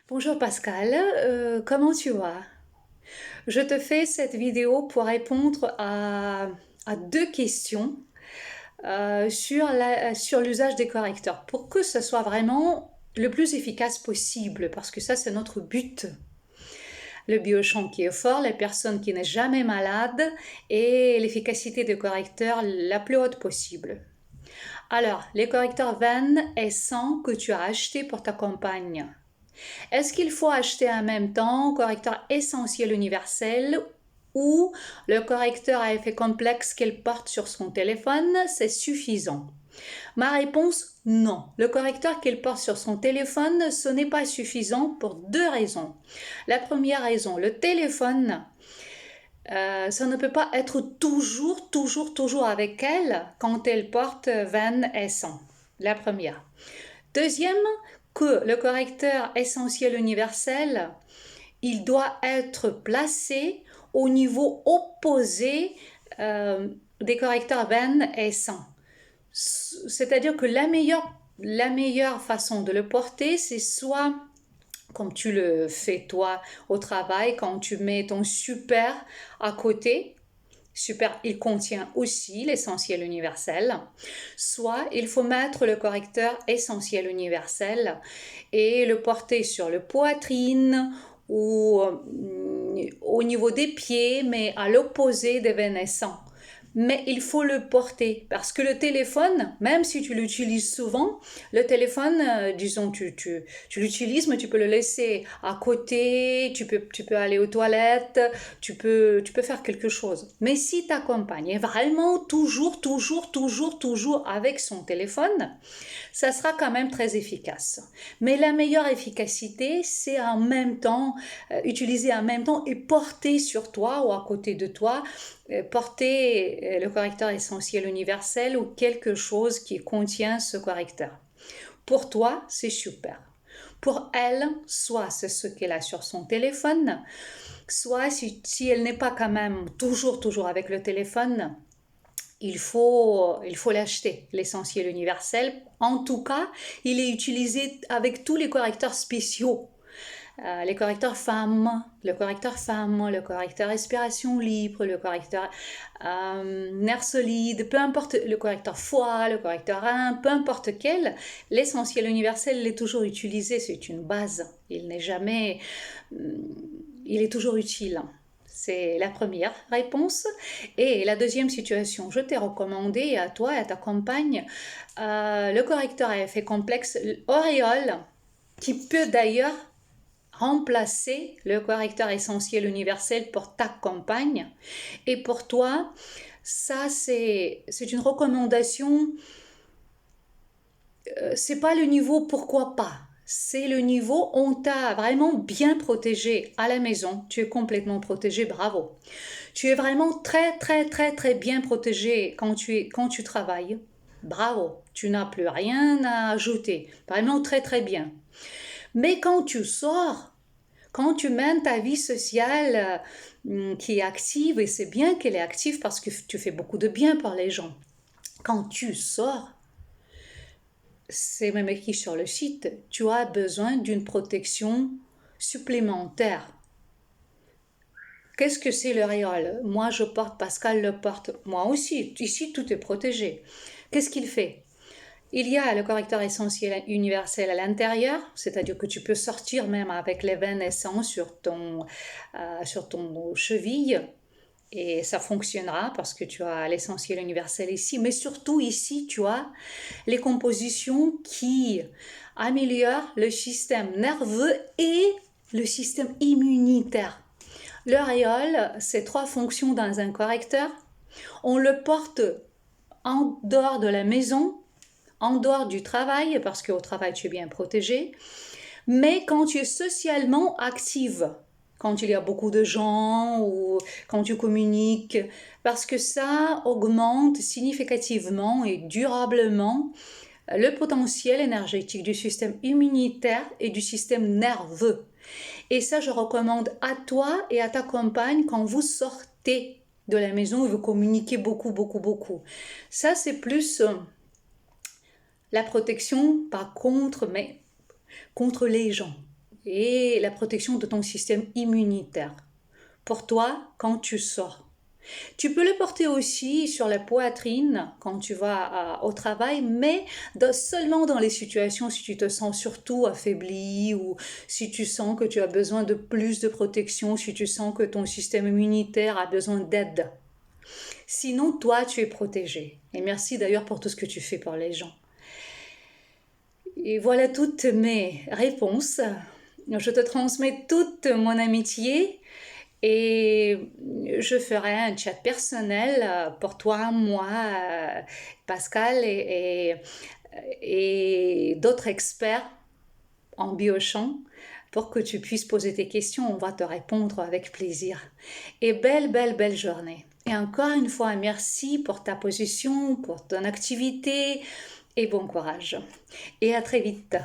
Bonjour Pascal, comment tu vas? Je te fais cette vidéo pour répondre à deux questions sur l'usage des correcteurs pour que ce soit vraiment le plus efficace possible parce que ça c'est notre but. Le biochamp qui est fort, les personnes qui n'est jamais malade et l'efficacité des correcteurs la plus haute possible. Alors, les correcteurs vaines et sans que tu as acheté pour ta compagne. Est-ce qu'il faut acheter en même temps correcteur essentiel universel ou le correcteur à effet complexe qu'elle porte sur son téléphone, c'est suffisant? Ma réponse, non. Le correcteur qu'elle porte sur son téléphone, ce n'est pas suffisant pour deux raisons. La première raison, le téléphone, ça ne peut pas être toujours avec elle quand elle porte Van et 100. La première. Deuxième, que le correcteur essentiel universel, il doit être placé au niveau opposé des correcteurs Venn et 100. C'est-à-dire que la meilleure façon de le porter, c'est soit comme tu le fais toi au travail, quand tu mets ton super à côté. Super, il contient aussi l'essentiel universel. Soit il faut mettre le correcteur essentiel universel et le porter sur le poitrine ou au niveau des pieds, mais à l'opposé des vénessants. Mais il faut le porter parce que le téléphone, même si tu l'utilises souvent, le téléphone, disons, tu l'utilises, mais tu peux le laisser à côté, tu peux aller aux toilettes, tu peux faire quelque chose. Mais si ta compagne est vraiment toujours avec son téléphone, ça sera quand même très efficace. Mais la meilleure efficacité, c'est en même temps, utiliser en même temps et porter sur toi ou à côté de toi, porter le correcteur essentiel universel ou quelque chose qui contient ce correcteur. Pour toi, c'est super. Pour elle, soit c'est ce qu'elle a sur son téléphone, soit si elle n'est pas quand même toujours avec le téléphone, il faut l'acheter, l'essentiel universel. En tout cas, il est utilisé avec tous les correcteurs spéciaux. Les correcteurs femmes, le correcteur respiration libre, le correcteur nerf solide, peu importe, le correcteur foie, le correcteur rein, peu importe quel, l'essentiel universel il est toujours utilisé, c'est une base. Il n'est jamais, il est toujours utile. C'est la première réponse. Et la deuxième situation, je t'ai recommandé à toi et à ta compagne le correcteur à effet complexe Auréole, qui peut d'ailleurs remplacer le correcteur essentiel universel pour ta compagne. Et pour toi, ça c'est une recommandation. C'est pas le niveau pourquoi pas. C'est le niveau on t'a vraiment bien protégé à la maison. Tu es complètement protégé, bravo. Tu es vraiment très bien protégé quand tu travailles. Bravo, tu n'as plus rien à ajouter. Vraiment très bien. Mais quand tu sors, quand tu mènes ta vie sociale qui est active, et c'est bien qu'elle est active parce que tu fais beaucoup de bien pour les gens. Quand tu sors, c'est même écrit sur le site, tu as besoin d'une protection supplémentaire. Qu'est-ce que c'est le réol? Moi je porte, Pascal le porte, moi aussi. Ici tout est protégé. Qu'est-ce qu'il fait? Il y a le correcteur essentiel universel à l'intérieur, c'est-à-dire que tu peux sortir même avec les veines essences sur ton cheville et ça fonctionnera parce que tu as l'essentiel universel ici. Mais surtout ici, tu as les compositions qui améliorent le système nerveux et le système immunitaire. L'auréole, c'est trois fonctions dans un correcteur. On le porte en dehors de la maison, en dehors du travail, parce qu'au travail tu es bien protégé, mais quand tu es socialement active, quand il y a beaucoup de gens ou quand tu communiques, parce que ça augmente significativement et durablement le potentiel énergétique du système immunitaire et du système nerveux. Et ça, je recommande à toi et à ta compagne quand vous sortez de la maison et vous communiquez beaucoup. Ça, c'est plus la protection, pas contre, mais contre les gens. et la protection de ton système immunitaire. Pour toi, quand tu sors. Tu peux le porter aussi sur la poitrine quand tu vas au travail, mais seulement dans les situations si tu te sens surtout affaibli ou si tu sens que tu as besoin de plus de protection, si tu sens que ton système immunitaire a besoin d'aide. Sinon, toi, tu es protégé. Et merci d'ailleurs pour tout ce que tu fais pour les gens. Et voilà toutes mes réponses. Je te transmets toute mon amitié et je ferai un chat personnel pour toi, moi, Pascal et d'autres experts en biochamp pour que tu puisses poser tes questions. On va te répondre avec plaisir. Et belle journée. Et encore une fois, merci pour ta position, pour ton activité et bon courage. Et à très vite.